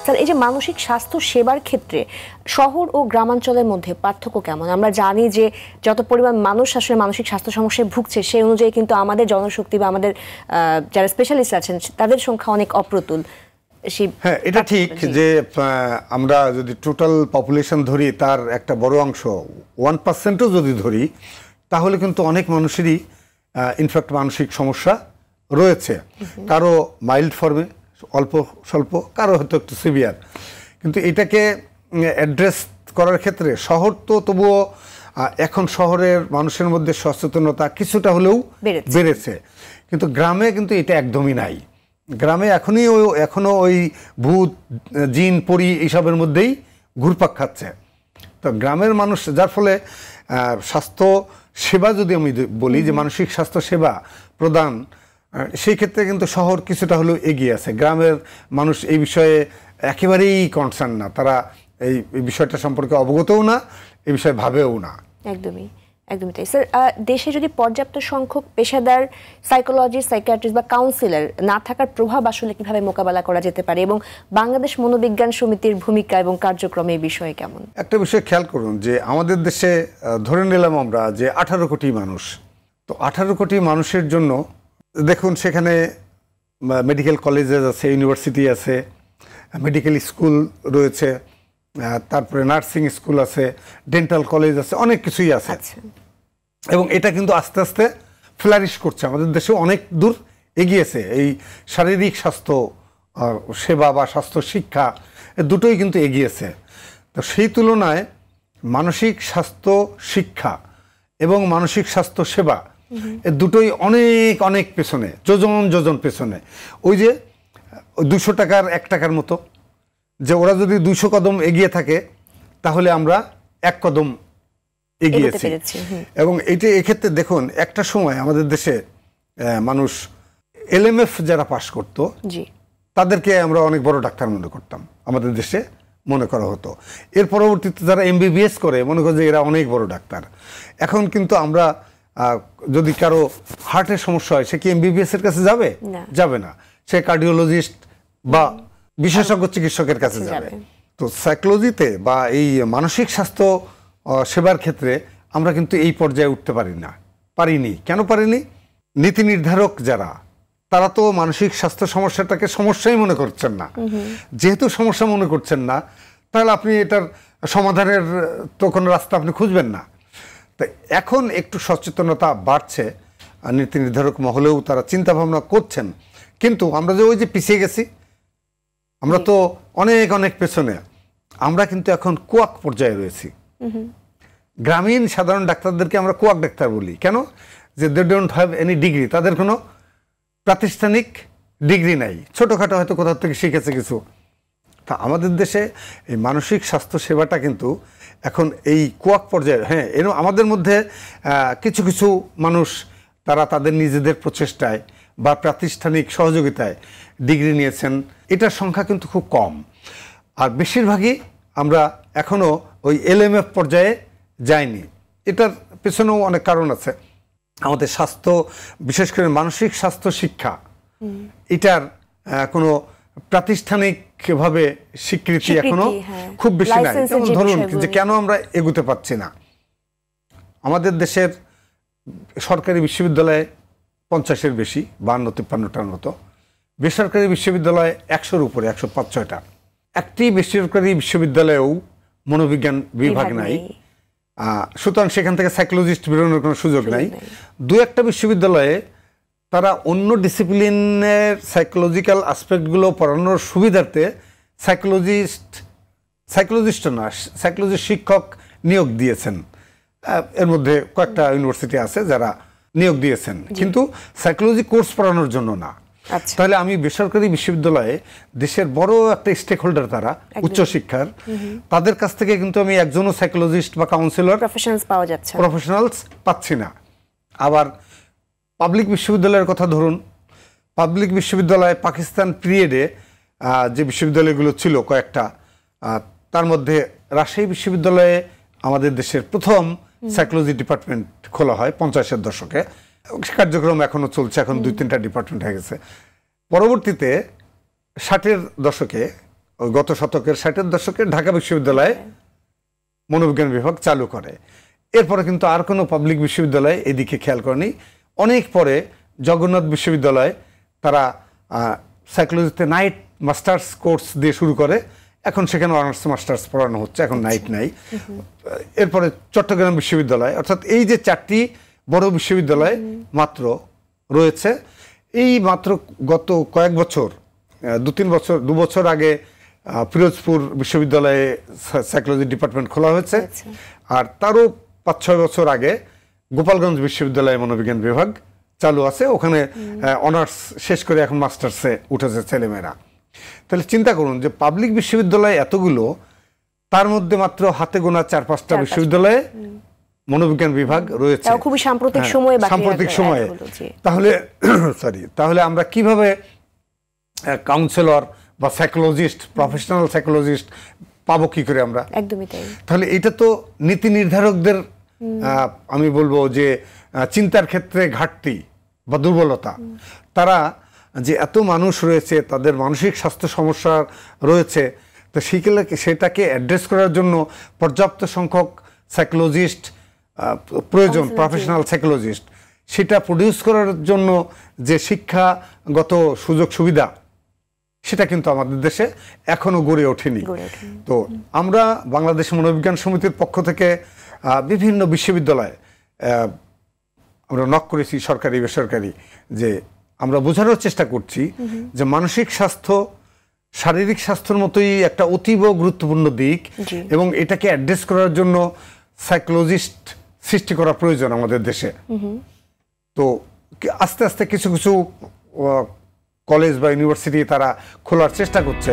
Sir, এই যে মানসিক স্বাস্থ্য সেবার ক্ষেত্রে শহর ও গ্রামাঞ্চলের মধ্যে পার্থক্য কেমন? আমরা জানি যে যত পরিমাণ মানুষ আসলে মানসিক স্বাস্থ্য সমস্যায় ভুগছে সেই অনুযায়ী কিন্তু আমাদের জনশক্তি বা আমাদের যারা স্পেশালিস্ট আছেন তাদের সংখ্যা অনেক অপ্রতুল। হ্যাঁ, এটা ঠিক যে আমরা যদি টোটাল পপুলেশন ধরি তার একটা বড় অংশ 1%ও যদি ধরি তাহলে কিন্তু অনেক মানুষেরই ইনফ্যাক্ট মানসিক সমস্যা রয়েছে। কারো মাইল্ড ফর্মে অল্প স্বল্প, কারো হয়তো একটু সিভিয়ার। কিন্তু এটাকে অ্যাড্রেস করার ক্ষেত্রে শহর তো তবুও এখন শহরের মানুষের মধ্যে সচেতনতা কিছুটা হলেও বেড়েছে, কিন্তু গ্রামে কিন্তু এটা একদমই নাই। গ্রামে এখনও ওই ভূত জিন পরি এইসবের মধ্যেই ঘুরপাক খাচ্ছে। তো গ্রামের মানুষ, যার ফলে স্বাস্থ্য সেবা যদি আমি বলি যে মানসিক স্বাস্থ্য সেবা প্রদান, সেই ক্ষেত্রে কিন্তু শহর কিছুটা হলেও এগিয়ে আছে। গ্রামের মানুষ এই বিষয়ে একেবারেই কনসার্ন না, তারা এই বিষয়টা সম্পর্কে অবগতও না, এই বিষয়ে ভাবেও না। একদমই একদমই তাই। স্যার, দেশে যদি পর্যাপ্ত সংখ্যক পেশাদার সাইকোলজিস্ট, সাইকিয়াট্রিস্ট বা কাউন্সিলর না থাকার প্রভাব আসলে কিভাবে মোকাবেলা করা যেতে পারে, এবং বাংলাদেশ মনোবিজ্ঞান সমিতির ভূমিকা এবং কার্যক্রমে এই বিষয়ে কেমন? একটা বিষয় খেয়াল করুন যে আমাদের দেশে ধরে নিলাম আমরা যে 18 কোটি মানুষ, তো 18 কোটি মানুষের জন্য দেখুন সেখানে মেডিকেল কলেজেস আছে, ইউনিভার্সিটি আছে, মেডিকেল স্কুল রয়েছে, তারপরে নার্সিং স্কুল আছে, ডেন্টাল কলেজ আছে, অনেক কিছুই আছে। এবং এটা কিন্তু আস্তে আস্তে ফ্লারিশ করছে, আমাদের দেশে অনেক দূর এগিয়েছে। এই শারীরিক স্বাস্থ্য সেবা বা স্বাস্থ্য শিক্ষা দুটোই কিন্তু এগিয়েছে। তো সেই তুলনায় মানসিক স্বাস্থ্য শিক্ষা এবং মানসিক স্বাস্থ্য সেবা এ দুটোই অনেক অনেক পেছনে, যোজন পেছনে। ওই যে 200 টাকার 1 টাকার মতো, যে ওরা যদি 200 কদম এগিয়ে থাকে তাহলে আমরা 1 কদম এগিয়েছি। এবং এক্ষেত্রে দেখুন একটা সময় আমাদের দেশে মানুষ LMF যারা পাশ করতো তাদেরকে আমরা অনেক বড় ডাক্তার মনে করতাম, আমাদের দেশে মনে করা হতো। এর পরবর্তীতে যারা MBBS করে মনে করে যে এরা অনেক বড় ডাক্তার। এখন কিন্তু আমরা যদি কারো হার্টের সমস্যা হয় সে কি MBBS এর কাছে যাবে? যাবে না, সে কার্ডিওলজিস্ট বা বিশেষজ্ঞ চিকিৎসকের কাছে যাবে। তো সাইকোলজিতে বা এই মানসিক স্বাস্থ্য সেবার ক্ষেত্রে আমরা কিন্তু এই পর্যায়ে উঠতে পারিনি। কেন পারিনি? নীতি নির্ধারক যারা, তারা তো মানসিক স্বাস্থ্য সমস্যাটাকে সমস্যাই মনে করছেন না। যেহেতু সমস্যা মনে করছেন না, তাহলে আপনি এটার সমাধানের তো কোনো রাস্তা আপনি খুঁজবেন না। তো এখন একটু সচেতনতা বাড়ছে, নীতি নির্ধারক মহলেও তারা চিন্তা ভাবনা করছেন। কিন্তু আমরা যে ওই যে পিছিয়ে গেছি, আমরা তো অনেক অনেক পেছনে। আমরা কিন্তু এখন কোয়াক পর্যায়ে রয়েছি। গ্রামীণ সাধারণ ডাক্তারদেরকে আমরা কোয়াক ডাক্তার বলি। কেন? যে they don't have any degree, তাদের কোনো প্রাতিষ্ঠানিক ডিগ্রি নাই, ছোটোখাটো হয়তো কোথাও থেকে শিখেছে কিছু। তা আমাদের দেশে এই মানসিক স্বাস্থ্য সেবাটা কিন্তু এখন এই কোয়াক পর্যায়ে। হ্যাঁ, এরকম আমাদের মধ্যে কিছু কিছু মানুষ তারা তাদের নিজেদের প্রচেষ্টায় বা প্রাতিষ্ঠানিক সহযোগিতায় ডিগ্রি নিয়েছেন, এটার সংখ্যা কিন্তু খুব কম। আর বেশিরভাগই আমরা এখনও ওই LMF পর্যায়ে যাইনি। এটার পেছনেও অনেক কারণ আছে। আমাদের স্বাস্থ্য, বিশেষ করে মানসিক স্বাস্থ্য শিক্ষা, এটার কোনো প্রাতিষ্ঠানিকভাবে স্বীকৃতি এখনো খুব বেশি নাই। যেমন ধরুন যে কেন আমরা এগুতে পারছি না, আমাদের দেশের সরকারি বিশ্ববিদ্যালয়ে 50-এর বেশি, 52-53টার মতো, বেসরকারি বিশ্ববিদ্যালয়ে 100-র উপরে, 105-6টা। একটি বেসরকারি বিশ্ববিদ্যালয়েও মনোবিজ্ঞান বিভাগ নাই, সুতরাং সেখান থেকে সাইকোলজিস্ট বেরোনোর কোনো সুযোগ নাই। 2-1টা বিশ্ববিদ্যালয়ে তারা অন্য ডিসিপ্লিনের সাইকোলজিক্যাল আসপেক্টগুলো পড়ানোর সুবিধার্থে সাইকোলজিস্ট না, সাইকোলজি শিক্ষক নিয়োগ দিয়েছেন। এর মধ্যে কয়েকটা ইউনিভার্সিটি আছে যারা নিয়োগ দিয়েছেন, কিন্তু সাইকোলজি কোর্স পড়ানোর জন্য না। তাহলে আমি বেসরকারি বিশ্ববিদ্যালয়ে দেশের বড় একটা স্টেক হোল্ডার, তারা উচ্চশিক্ষার, তাদের কাছ থেকে কিন্তু আমি একজনও সাইকোলজিস্ট বা কাউন্সিলর প্রফেশনালস পাচ্ছি না। আবার পাবলিক বিশ্ববিদ্যালয়ের কথা ধরুন, পাবলিক বিশ্ববিদ্যালয় পাকিস্তান পিরিয়ডে যে বিশ্ববিদ্যালয়গুলো ছিল কয়েকটা, তার মধ্যে রাজশাহী বিশ্ববিদ্যালয়ে আমাদের দেশের প্রথম সাইকোলজি ডিপার্টমেন্ট খোলা হয় 50-এর দশকে। কার্যক্রম এখনো চলছে, এখন 2-3টা ডিপার্টমেন্ট হয়ে গেছে। পরবর্তীতে 60-এর দশকে গত শতকের 60-এর দশকে ঢাকা বিশ্ববিদ্যালয়ে মনোবিজ্ঞান বিভাগ চালু করে। এরপরে কিন্তু আর কোনো পাবলিক বিশ্ববিদ্যালয় এদিকে খেয়াল করেনি। অনেক পরে জগন্নাথ বিশ্ববিদ্যালয় তারা সাইকোলজিতে নাইট মাস্টার্স কোর্স দিয়ে শুরু করে, এখন সেখানে অনার্স মাস্টার্স পড়ানো হচ্ছে, এখন নাইট নাই। এরপরে চট্টগ্রাম বিশ্ববিদ্যালয়, অর্থাৎ এই যে 4টি বড় বিশ্ববিদ্যালয় মাত্র রয়েছে, এই মাত্র গত কয়েক বছর, 2 বছর আগে পিরোজপুর বিশ্ববিদ্যালয়ে সাইকোলজি ডিপার্টমেন্ট খোলা হয়েছে, আর তারও 5-6 বছর আগে গোপালগঞ্জ বিশ্ববিদ্যালয়ে মনোবিজ্ঞান বিভাগ চালু আছে। ওখানে অনার্স শেষ করে এখন মাস্টার্সে উঠেছে ছেলেমেয়েরা। তাহলে চিন্তা করুন যে পাবলিক বিশ্ববিদ্যালয় এতগুলো, তার মধ্যে মাত্র হাতে গোনা 4-5টা বিশ্ববিদ্যালয়ে মনোবিজ্ঞান বিভাগ রয়েছে খুবই সাম্প্রতিক সময়ে। তাহলে আমরা কিভাবে কাউন্সিলর বা সাইকোলজিস্ট, প্রফেশনাল সাইকোলজিস্ট পাবো কি করে আমরা? একদমই তাই। তাহলে এটা তো নীতি নির্ধারকদের আমি বলবো যে চিন্তার ক্ষেত্রে ঘাটতি বা দুর্বলতা। তারা যে এত মানুষ রয়েছে, তাদের মানসিক স্বাস্থ্য সমস্যা রয়েছে, তো সেটাকে অ্যাড্রেস করার জন্য পর্যাপ্ত সংখ্যক সাইকোলজিস্ট প্রয়োজন, প্রফেশনাল সাইকোলজিস্ট। সেটা প্রডিউস করার জন্য যে শিক্ষাগত সুযোগ সুবিধা, সেটা কিন্তু আমাদের দেশে এখনো গড়ে ওঠেনি। তো আমরা বাংলাদেশ মনোবিজ্ঞান সমিতির পক্ষ থেকে বিভিন্ন বিশ্ববিদ্যালয়ে আমরা নক করেছি, সরকারি বেসরকারি, যে আমরা বোঝানোর চেষ্টা করছি যে মানসিক স্বাস্থ্য শারীরিক স্বাস্থ্যের মতোই একটা অতীব গুরুত্বপূর্ণ দিক, এবং এটাকে অ্যাড্রেস করার জন্য সাইকোলজিস্ট সৃষ্টি করা প্রয়োজন আমাদের দেশে। তো আস্তে আস্তে কিছু কিছু কলেজ বা ইউনিভার্সিটি তারা খোলার চেষ্টা করছে।